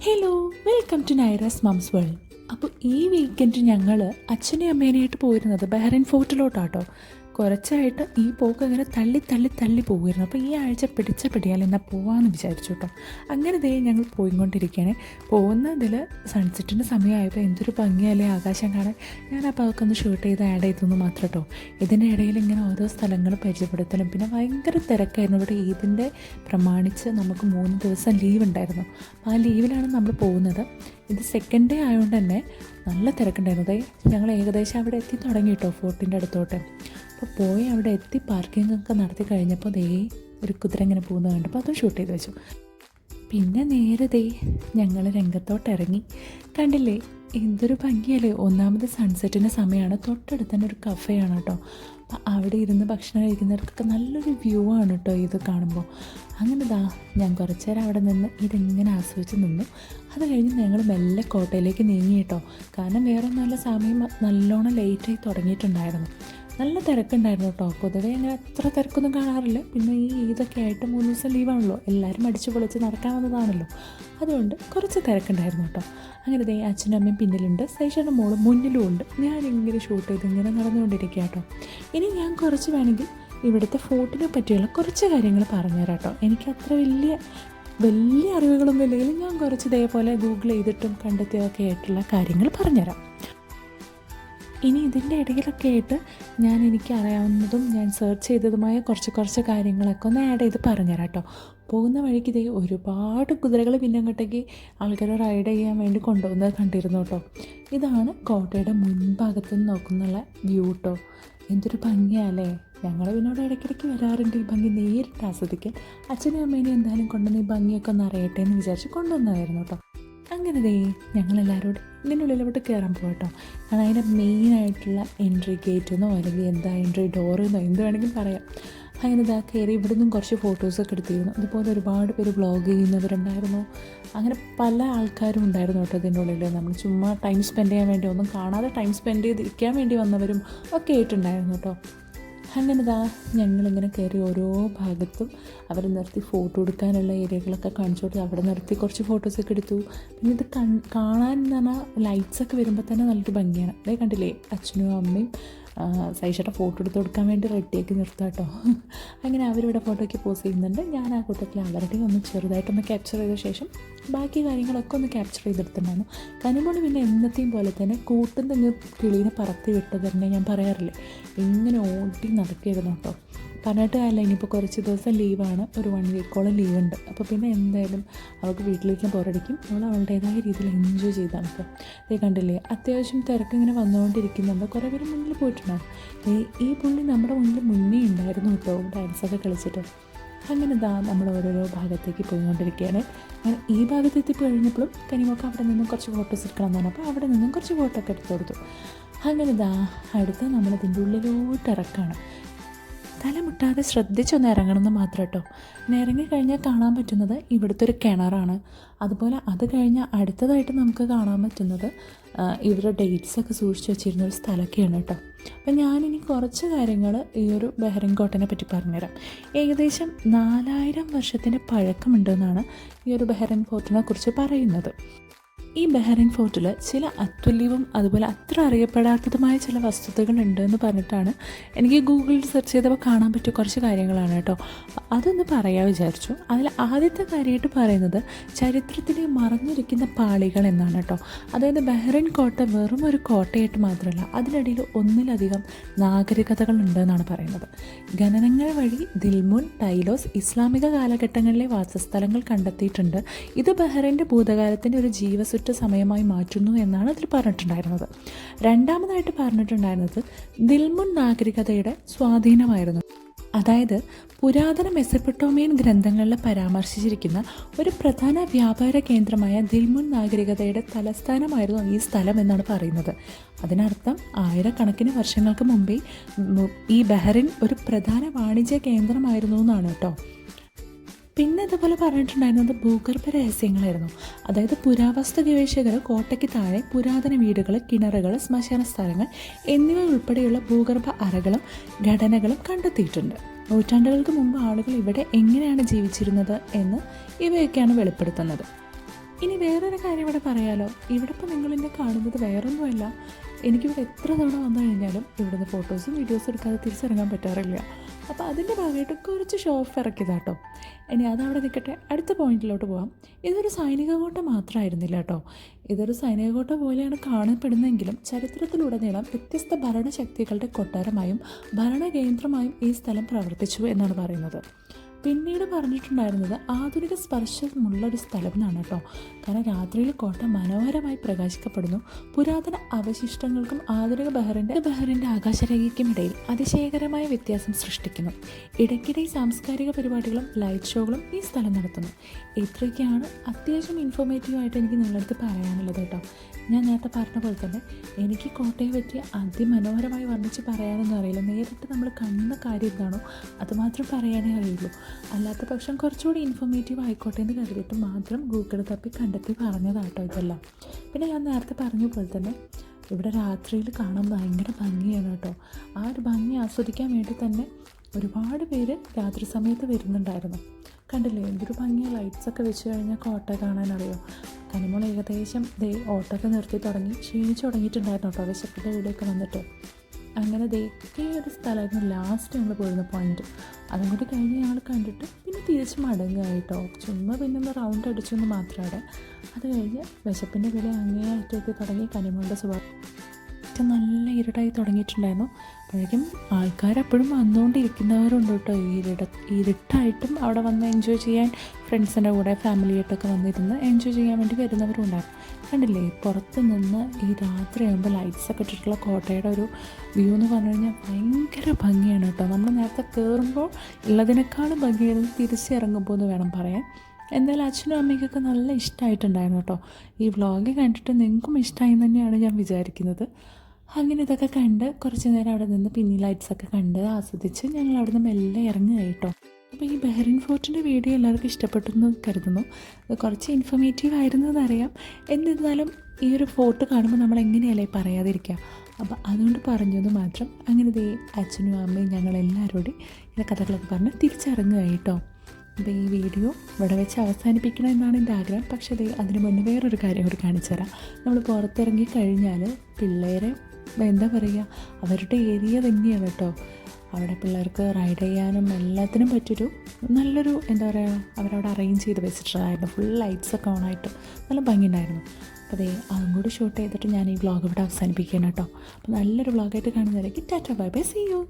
Hello, welcome to Naira's mums world. അപ്പോൾ ഈ weekend ഞങ്ങൾ അച്ഛനെയും അമ്മേനെയായിട്ട് പോയിരുന്നത് ബഹ്റൈൻ ഫോർട്ടിലോട്ടാട്ടോ. കുറച്ചായിട്ട് ഈ പോക്ക് അങ്ങനെ തള്ളി തള്ളി തള്ളി പോകുമായിരുന്നു. അപ്പോൾ ഈ ആഴ്ച പിടിച്ച പിടിയാൽ എന്നാൽ പോകാമെന്ന് വിചാരിച്ചു കേട്ടോ. അങ്ങനെ ദേ ഞങ്ങൾ പോയിക്കൊണ്ടിരിക്കുകയാണ്. പോകുന്നതിൽ സൺസെറ്റിൻ്റെ സമയമായപ്പോൾ എന്തൊരു ഭംഗിയല്ലേ ആകാശം കാണാൻ. ഞാൻ അപ്പോൾ അതൊക്കെ ഒന്ന് ഷൂട്ട് ചെയ്ത് ആഡ് ചെയ്തെന്ന് മാത്രം കേട്ടോ. ഇതിൻ്റെ ഇടയിൽ ഇങ്ങനെ ഓരോ സ്ഥലങ്ങൾ പരിചയപ്പെടുത്തലും പിന്നെ ഭയങ്കര തിരക്കായിരുന്നു. ഇവിടെ ഈദിൻ്റെ പ്രമാണിച്ച് നമുക്ക് 3 ദിവസം ലീവ് ഉണ്ടായിരുന്നു. അപ്പോൾ ആ ലീവിലാണ് നമ്മൾ പോകുന്നത്. ഇത് സെക്കൻഡ് ഡേ ആയതുകൊണ്ട് തന്നെ നല്ല തിരക്കുണ്ടായിരുന്നു. ഞങ്ങൾ ഏകദേശം അവിടെ എത്തി തുടങ്ങി കേട്ടോ, ഫോർട്ടിൻ്റെ അടുത്തോട്ട്. അപ്പോൾ പോയി അവിടെ എത്തി പാർക്കിങ്ങൊക്കെ നടത്തി കഴിഞ്ഞപ്പോൾ ഒരു കുതിര ഇങ്ങനെ പോകുന്നത് കണ്ടപ്പോൾ അതും ഷൂട്ട് ചെയ്ത് വെച്ചു. പിന്നെ നേരെ ഞങ്ങൾ രംഗത്തോട്ട് ഇറങ്ങി. കണ്ടില്ലേ എന്തൊരു ഭംഗിയല്ലേ. ഒന്നാമത് സൺസെറ്റിൻ്റെ സമയമാണ്. തൊട്ടടുത്ത് തന്നെ ഒരു കഫേയാണ് കേട്ടോ. അപ്പം അവിടെ ഇരുന്ന് ഭക്ഷണം കഴിക്കുന്നവർക്കൊക്കെ നല്ലൊരു വ്യൂ ആണ് കേട്ടോ ഇത് കാണുമ്പോൾ. അങ്ങനെ ഞാൻ കുറച്ച് നേരം അവിടെ നിന്ന് ഇതിങ്ങനെ ആസ്വദിച്ച് നിന്നു. അത് കഴിഞ്ഞ് ഞങ്ങൾ മെല്ലെ കോട്ടയിലേക്ക് നീങ്ങി കേട്ടോ. കാരണം വേറെ നല്ല സമയം നല്ലോണം ലേറ്റായി തുടങ്ങിയിട്ടുണ്ടായിരുന്നു. നല്ല തിരക്കുണ്ടായിരുന്നു കേട്ടോ. പൊതുവേ അങ്ങനെ അത്ര തിരക്കൊന്നും കാണാറില്ല. പിന്നെ ഈ ഈദൊക്കെ ആയിട്ട് 3 ദിവസം ലീവാണല്ലോ, എല്ലാവരും അടിച്ചു പൊളിച്ച് നടക്കാൻ വന്നതാണല്ലോ, അതുകൊണ്ട് കുറച്ച് തിരക്കുണ്ടായിരുന്നു കേട്ടോ. അങ്ങനെ അച്ഛനും അമ്മയും പിന്നിലുണ്ട്, സൈഷയുടെ മോളും മുന്നിലും ഉണ്ട്. ഞാനിങ്ങനെ ഷൂട്ട് ചെയ്ത് ഇങ്ങനെ നടന്നുകൊണ്ടിരിക്കുക കേട്ടോ. ഇനി ഞാൻ കുറച്ച് വേണമെങ്കിൽ ഇവിടുത്തെ ഫോർട്ടിനെ പറ്റിയുള്ള കുറച്ച് കാര്യങ്ങൾ പറഞ്ഞുതരാം കേട്ടോ. എനിക്കത്ര വലിയ അറിവുകളൊന്നും ഇല്ലെങ്കിലും ഞാൻ കുറച്ച് ഇതേപോലെ ഗൂഗിൾ ചെയ്തിട്ടും കണ്ടെത്തിയൊക്കെ ആയിട്ടുള്ള കാര്യങ്ങൾ പറഞ്ഞുതരാം. ഇനി ഇതിൻ്റെ ഇടയിലൊക്കെ ആയിട്ട് എനിക്ക് അറിയാവുന്നതും ഞാൻ സെർച്ച് ചെയ്തതുമായ കുറച്ച് കാര്യങ്ങളൊക്കെ ഒന്ന് ആഡ് ചെയ്ത് പറഞ്ഞുതരാം കേട്ടോ. പോകുന്ന വഴിക്ക് ഒരുപാട് കുതിരകൾ പിന്നെ അങ്ങോട്ടേക്ക് ആൾക്കാർ റൈഡ് ചെയ്യാൻ വേണ്ടി കൊണ്ടുപോകുന്നത് കണ്ടിരുന്നു കേട്ടോ. ഇതാണ് കോട്ടയുടെ മുൻഭാഗത്ത് നിന്ന് നോക്കുന്നുള്ള വ്യൂ കേട്ടോ. എന്തൊരു ഭംഗിയല്ലേ. ഞങ്ങൾ പിന്നോട് ഇടയ്ക്കിടയ്ക്ക് വരാറുണ്ട് ഈ ഭംഗി നേരിട്ട് ആസ്വദിക്കാൻ. അച്ഛനും അമ്മേനെയും എന്തായാലും കൊണ്ടുവന്ന് ഈ ഭംഗിയൊക്കെ ഒന്ന് അറിയട്ടെ എന്ന് വിചാരിച്ച് കൊണ്ടുവന്നതായിരുന്നു കേട്ടോ. അങ്ങനെ ഞങ്ങളെല്ലാവരോടും ഇതിൻ്റെ ഉള്ളിലോട്ട് കയറാൻ പോകട്ടോ. കാരണം അതിൻ്റെ മെയിനായിട്ടുള്ള എൻട്രി ഗേറ്റ് എന്നോ അല്ലെങ്കിൽ എന്താ എൻട്രി ഡോറെന്നോ എന്ത് വേണമെങ്കിലും പറയാം. അങ്ങനെ കയറി ഇവിടെ നിന്നും കുറച്ച് ഫോട്ടോസൊക്കെ എടുത്തിരുന്നു. അതുപോലെ ഒരുപാട് പേര് വ്ളോഗ് ചെയ്യുന്നവരുണ്ടായിരുന്നു. അങ്ങനെ പല ആൾക്കാരും ഉണ്ടായിരുന്നു കേട്ടോ ഇതിൻ്റെ ഉള്ളിൽ. നമ്മൾ ചുമ്മാ ടൈം സ്പെൻഡ് ചെയ്യാൻ വേണ്ടി, ഒന്നും കാണാതെ ടൈം സ്പെൻഡ് ചെയ്തിരിക്കാൻ വേണ്ടി വന്നവരും ഒക്കെ ആയിട്ടുണ്ടായിരുന്നു കേട്ടോ. അങ്ങനെ ഞങ്ങളിങ്ങനെ കയറി ഓരോ ഭാഗത്തും അവർ നിർത്തി ഫോട്ടോ എടുക്കാനുള്ള ഏരിയകളൊക്കെ കാണിച്ചു കൊടുത്ത് അവിടെ നിർത്തി കുറച്ച് ഫോട്ടോസൊക്കെ എടുത്തു. പിന്നെ ഇത് കാണാൻ എന്ന് പറഞ്ഞാൽ ലൈറ്റ്സൊക്കെ വരുമ്പോൾ തന്നെ നല്ലൊരു ഭംഗിയാണ്. അതേ കണ്ടില്ലേ, അച്ഛനും അമ്മയും സൈഷയുടെ ഫോട്ടോ എടുത്ത് കൊടുക്കാൻ വേണ്ടി റെഡിയാക്കി നിർത്താം കേട്ടോ. അങ്ങനെ അവരിവിടെ ഫോട്ടോയ്ക്ക് പോസ്റ്റ് ചെയ്യുന്നുണ്ട്. ഞാൻ ആ കൂട്ടത്തിൽ അവരുടെയും ഒന്ന് ചെറുതായിട്ടൊന്ന് ക്യാപ്ചർ ചെയ്ത ശേഷം ബാക്കി കാര്യങ്ങളൊക്കെ ഒന്ന് ക്യാപ്ചർ ചെയ്തെടുത്തിട്ടുണ്ടായിരുന്നു. കനിമോള് പിന്നെ എന്നത്തെയും പോലെ തന്നെ കൂട്ടുന്ന കിളീനെ പറത്തി വിട്ടത് തന്നെ ഞാൻ പറയാറില്ലേ, ഇങ്ങനെ ഓടി നടക്കുകയായിരുന്നു കേട്ടോ. പറഞ്ഞിട്ട് കാര്യമില്ല, ഇനിയിപ്പോൾ കുറച്ച് ദിവസം ലീവാണ്, ഒരു 1 വീക്കോളം ലീവുണ്ട്. അപ്പോൾ പിന്നെ എന്തായാലും അവൾക്ക് വീട്ടിലേക്ക് ബോറടിക്കും. അവൾ അവളുടേതായ രീതിയിൽ എൻജോയ് ചെയ്താണ് ഇപ്പോൾ. ഇതേ കണ്ടില്ലേ, അത്യാവശ്യം തിരക്കിങ്ങനെ വന്നുകൊണ്ടിരിക്കുന്നുണ്ട്. കുറേ പേര് മുന്നിൽ പോയിട്ടുണ്ടാകും. ഈ പുള്ളി നമ്മുടെ മുന്നേ ഉണ്ടായിരുന്നു കേട്ടോ, ഡാൻസൊക്കെ കളിച്ചിട്ട്. അങ്ങനെ നമ്മൾ ഓരോരോ ഭാഗത്തേക്ക് പോയിക്കൊണ്ടിരിക്കുകയാണ്. അങ്ങനെ ഈ ഭാഗത്തെത്തി കഴിഞ്ഞപ്പോഴും കനിമൊക്കെ അവിടെ നിന്നും കുറച്ച് ഫോട്ടോസ് എടുക്കണം എന്ന് പറഞ്ഞപ്പോൾ അവിടെ നിന്നും കുറച്ച് ഫോട്ടോ ഒക്കെ എടുത്തു കൊടുത്തു. അങ്ങനെ അടുത്ത് നമ്മളതിൻ്റെ ഉള്ളിലോട്ട് ഇറക്കാണ്. തലമുട്ടാതെ ശ്രദ്ധിച്ചൊന്ന് ഇറങ്ങണമെന്ന് മാത്രം കേട്ടോ. പിന്നെ ഇറങ്ങിക്കഴിഞ്ഞാൽ കാണാൻ പറ്റുന്നത് ഇവിടുത്തെ ഒരു കിണറാണ്. അതുപോലെ അത് കഴിഞ്ഞാൽ അടുത്തതായിട്ട് നമുക്ക് കാണാൻ പറ്റുന്നത് ഇവരുടെ ഡേറ്റ്സൊക്കെ സൂക്ഷിച്ച് വെച്ചിരുന്ന ഒരു സ്ഥലമൊക്കെയാണ് കേട്ടോ. അപ്പം ഞാനിനി കുറച്ച് കാര്യങ്ങൾ ഈ ഒരു ബഹ്റൈൻ കോട്ടനെ പറ്റി പറഞ്ഞുതരാം. ഏകദേശം 4000 വർഷത്തിൻ്റെ പഴക്കമുണ്ടെന്നാണ് ഈ ഒരു ബഹ്റൈൻ ഫോർട്ടിനെ കുറിച്ച് പറയുന്നത്. ഈ ബഹ്റൈൻ ഫോർട്ടിൽ ചില അതുല്യവും അതുപോലെ അത്ര അറിയപ്പെടാത്തതുമായ ചില വസ്തുതകളുണ്ട് എന്ന് പറഞ്ഞിട്ടാണ് എനിക്ക് ഗൂഗിളിൽ സെർച്ച് ചെയ്തപ്പോൾ കാണാൻ പറ്റിയ കുറച്ച് കാര്യങ്ങളാണ് കേട്ടോ. അതൊന്ന് പറയാൻ വിചാരിച്ചു. അതിൽ ആദ്യത്തെ കാര്യമായിട്ട് പറയുന്നത് ചരിത്രത്തിലെ മറഞ്ഞിരിക്കുന്ന പാളികൾ എന്നാണ് കേട്ടോ. അതായത് ബഹ്റൈൻ കോട്ട വെറും ഒരു കോട്ടയായിട്ട് മാത്രമല്ല, അതിനിടയിൽ ഒന്നിലധികം നാഗരികതകൾ ഉണ്ടെന്നാണ് പറയുന്നത്. ഖനനങ്ങൾ വഴി ദിൽമുൻ, ടൈലോസ് ഇസ്ലാമിക കാലഘട്ടങ്ങളിലെ വാസസ്ഥലങ്ങൾ കണ്ടെത്തിയിട്ടുണ്ട്. ഇത് ബഹ്റൈൻ്റെ ഭൂതകാലത്തിൻ്റെ ഒരു ജീവസുറ്റ സമയമായി മാറ്റുന്നു എന്നാണ് അതിൽ പറഞ്ഞിട്ടുണ്ടായിരുന്നത്. രണ്ടാമതായിട്ട് പറഞ്ഞിട്ടുണ്ടായിരുന്നത് ദിൽമുൻ നാഗരികതയുടെ സ്വാധീനമായിരുന്നു. അതായത് പുരാതന മെസപ്പൊട്ടോമിയൻ ഗ്രന്ഥങ്ങളിൽ പരാമർശിച്ചിരിക്കുന്ന ഒരു പ്രധാന വ്യാപാര കേന്ദ്രമായ ദിൽമുൻ നാഗരികതയുടെ തലസ്ഥാനമായിരുന്നു ഈ സ്ഥലം എന്നാണ് പറയുന്നത്. അതിനർത്ഥം ആയിരക്കണക്കിന് വർഷങ്ങൾക്ക് മുമ്പേ ഈ ബഹ്റൈൻ ഒരു പ്രധാന വാണിജ്യ കേന്ദ്രമായിരുന്നു എന്നാണ് കേട്ടോ. പിന്നെ ഇതുപോലെ പറഞ്ഞിട്ടുണ്ടായിരുന്നത് ഭൂഗർഭ രഹസ്യങ്ങളായിരുന്നു. അതായത് പുരാവസ്തു ഗവേഷകർ കോട്ടയ്ക്ക് താഴെ പുരാതന വീടുകൾ, കിണറുകൾ, ശ്മശാന സ്ഥലങ്ങൾ എന്നിവ ഉൾപ്പെടെയുള്ള ഭൂഗർഭ അറകളും ഘടനകളും കണ്ടെത്തിയിട്ടുണ്ട്. നൂറ്റാണ്ടുകൾക്ക് മുമ്പ് ആളുകൾ ഇവിടെ എങ്ങനെയാണ് ജീവിച്ചിരുന്നത് എന്ന് ഇവയൊക്കെയാണ് വെളിപ്പെടുത്തുന്നത്. ഇനി വേറൊരു കാര്യം ഇവിടെ പറയാലോ, ഇവിടെ ഇപ്പോൾ നിങ്ങളെന്നെ കാണുന്നത് വേറൊന്നുമല്ല, എനിക്കിവിടെ എത്ര തവണ വന്നു കഴിഞ്ഞാലും ഇവിടുന്ന് ഫോട്ടോസും വീഡിയോസും എടുക്കാതെ തിരിച്ചിറങ്ങാൻ പറ്റാറില്ല. അപ്പോൾ അതിൻ്റെ ഭാഗമായിട്ട് കുറച്ച് ഷോ ഓഫ് ഇറക്കിയതാട്ടോ. ഇനി അതവിടെ നിൽക്കട്ടെ, അടുത്ത പോയിന്റിലോട്ട് പോകാം. ഇതൊരു സൈനിക കോട്ട മാത്രമായിരുന്നില്ല കേട്ടോ. ഇതൊരു സൈനിക കോട്ട പോലെയാണ് കാണപ്പെടുന്നതെങ്കിലും ചരിത്രത്തിലുടനീളം വ്യത്യസ്ത ഭരണശക്തികളുടെ കൊട്ടാരമായും ഭരണകേന്ദ്രമായും ഈ സ്ഥലം പ്രവർത്തിച്ചു എന്നാണ് പറയുന്നത്. പിന്നീട് പറഞ്ഞിട്ടുണ്ടായിരുന്നത് ആധുനിക സ്പർശമുള്ളൊരു സ്ഥലം എന്നാണ് കേട്ടോ. കാരണം രാത്രിയിൽ കോട്ട മനോഹരമായി പ്രകാശിക്കപ്പെടുന്നു. പുരാതന അവശിഷ്ടങ്ങൾക്കും ആധുനിക ബഹറിൻ്റെ ആകാശരേഖയ്ക്കും ഇടയിൽ അതിശയകരമായ വ്യത്യാസം സൃഷ്ടിക്കുന്നു. ഇടയ്ക്കിടെ സാംസ്കാരിക പരിപാടികളും ലൈറ്റ് ഷോകളും ഈ സ്ഥലം നടത്തുന്നു. ഇത്രയൊക്കെയാണ് അത്യാവശ്യം ഇൻഫോർമേറ്റീവായിട്ട് എനിക്ക് നിങ്ങളടുത്ത് പറയാനുള്ളത് കേട്ടോ. ഞാൻ നേരത്തെ പറഞ്ഞ പോലെ തന്നെ എനിക്ക് കോട്ടയെ പറ്റി അതിമനോഹരമായി വർണ്ണിച്ച് പറയാനൊന്നും അറിയില്ല. നേരിട്ട് നമ്മൾ കാണുന്ന കാര്യം എന്താണോ അതുമാത്രം പറയാനേ അറിയുള്ളൂ. അല്ലാത്ത പക്ഷം കുറച്ചുകൂടി ഇൻഫോർമേറ്റീവ് ആയിക്കോട്ടെ എന്ന് കരുതിയിട്ട് മാത്രം ഗൂഗിൾ തപ്പി കണ്ടെത്തി പറഞ്ഞതാട്ടോ ഇതെല്ലാം. പിന്നെ ഞാൻ നേരത്തെ പറഞ്ഞ പോലെ തന്നെ ഇവിടെ രാത്രിയിൽ കാണാൻ ഭയങ്കര ഭംഗിയാണ് കേട്ടോ. ആ ഒരു ഭംഗി ആസ്വദിക്കാൻ വേണ്ടി തന്നെ ഒരുപാട് പേര് രാത്രി സമയത്ത് വരുന്നുണ്ടായിരുന്നു. കണ്ടില്ലേ എന്തൊരു ഭംഗിയാണ്, ലൈറ്റ്സൊക്കെ വെച്ച് കഴിഞ്ഞാൽ കോട്ട കാണാനറിയോ. കനിമോൾ ഏകദേശം ഓട്ടൊക്കെ നിർത്തി തുടങ്ങി ക്ഷീണിച്ച് തുടങ്ങിയിട്ടുണ്ടായിരുന്നു കേട്ടോ, വിശപ്പിൻ്റെ വീടൊക്കെ വന്നിട്ട്. അങ്ങനെ ഈ ഒരു സ്ഥലമായിരുന്നു ലാസ്റ്റ് ഞങ്ങൾ പോയിരുന്ന പോയിന്റ്. അതും കൂടി കഴിഞ്ഞ് ഞങ്ങൾ കണ്ടിട്ട് പിന്നെ തിരിച്ച് മടങ്ങുകയായിട്ടോ. ചുമ്മാ പിന്നെ ഒന്ന് റൗണ്ട് അടിച്ചെന്ന് മാത്രമാണ്. അത് കഴിഞ്ഞ് വിശപ്പിൻ്റെ വില അങ്ങേയറ്റെത്തി തുടങ്ങി. കനിമോളുടെ സ്വഭാവം നല്ല ഇരുട്ടായി തുടങ്ങിയിട്ടുണ്ടായിരുന്നു. അപ്പോഴേക്കും ആൾക്കാരെപ്പോഴും വന്നുകൊണ്ടിരിക്കുന്നവരുണ്ട് കേട്ടോ. ഇരുട്ടായിട്ടും അവിടെ വന്ന് എൻജോയ് ചെയ്യാൻ ഫ്രണ്ട്സിൻ്റെ കൂടെ ഫാമിലിയായിട്ടൊക്കെ വന്നിരുന്ന് എൻജോയ് ചെയ്യാൻ വേണ്ടി വരുന്നവരും ഉണ്ടായിരുന്നു. കണ്ടില്ലേ പുറത്ത് നിന്ന് ഈ രാത്രി ആകുമ്പോൾ ലൈറ്റ്സൊക്കെ ഇട്ടിട്ടുള്ള കോട്ടയുടെ ഒരു വ്യൂ എന്ന് പറഞ്ഞു കഴിഞ്ഞാൽ ഭയങ്കര ഭംഗിയാണ് കേട്ടോ. നമ്മൾ നേരത്തെ കയറുമ്പോൾ ഉള്ളതിനേക്കാളും ഭംഗിയായിരുന്നു തിരിച്ചിറങ്ങുമ്പോൾ എന്ന് വേണം പറയാൻ. എന്തായാലും അച്ഛനും അമ്മയ്ക്കൊക്കെ നല്ല ഇഷ്ടമായിട്ടുണ്ടായിരുന്നു കേട്ടോ. ഈ വ്ളോഗ് കണ്ടിട്ട് നിങ്ങൾക്കും ഇഷ്ടമായി തന്നെയാണ് ഞാൻ വിചാരിക്കുന്നത്. അങ്ങനെ ഇതൊക്കെ കണ്ട് കുറച്ച് നേരം അവിടെ നിന്ന് പിന്നെ ലൈറ്റ്സൊക്കെ കണ്ട് ആസ്വദിച്ച് ഞങ്ങൾ അവിടെ നിന്ന് മെല്ലെ ഇറങ്ങുകയായി കേട്ടോ. അപ്പോൾ ഈ ബഹ്റിൻ ഫോർട്ടിൻ്റെ വീഡിയോ എല്ലാവർക്കും ഇഷ്ടപ്പെട്ടു എന്ന് കരുതുന്നു. അത് കുറച്ച് ഇൻഫോർമേറ്റീവ് ആയിരുന്നു എന്നറിയാം. എന്നിരുന്നാലും ഈ ഒരു ഫോട്ടോ കാണുമ്പോൾ നമ്മൾ എങ്ങനെയല്ലേ പറയാതിരിക്കുക. അപ്പോൾ അതുകൊണ്ട് പറഞ്ഞത് മാത്രം. അങ്ങനെ അച്ഛനും അമ്മയും ഞങ്ങളെല്ലാവരോടും ഈ കഥകളൊക്കെ പറഞ്ഞ് തിരിച്ചിറങ്ങുകയായി കേട്ടോ. അപ്പോൾ ഈ വീഡിയോ ഇവിടെ വെച്ച് അവസാനിപ്പിക്കണം എന്നാണ് എൻ്റെ ആഗ്രഹം. പക്ഷേ അതിന് മുന്നേ വേറൊരു കാര്യം കൂടി കാണിച്ചു തരാം. നമ്മൾ പുറത്തിറങ്ങി കഴിഞ്ഞാൽ പിള്ളേരെ എന്താ പറയുക, അവരുടെ ഏരിയ തന്നെയാണ് കേട്ടോ. അവിടെ പിള്ളേർക്ക് റൈഡ് ചെയ്യാനും എല്ലാത്തിനും പറ്റിയൊരു നല്ലൊരു എന്താ പറയുക അവരവിടെ അറേഞ്ച് ചെയ്ത് വെച്ചിട്ടുണ്ടായിരുന്നു. ഫുൾ ലൈറ്റ്സൊക്കെ ഓണായിട്ട് നല്ല ഭംഗിയുണ്ടായിരുന്നു. അപ്പോൾ അതും കൂടി ഷൂട്ട് ചെയ്തിട്ട് ഞാൻ ഈ വ്ളോഗ് ഇവിടെ അവസാനിപ്പിക്കുകയാണ് കേട്ടോ. അപ്പോൾ നല്ലൊരു വ്ളോഗായിട്ട് കാണുന്നവരേക്ക് tata bye bye, see U.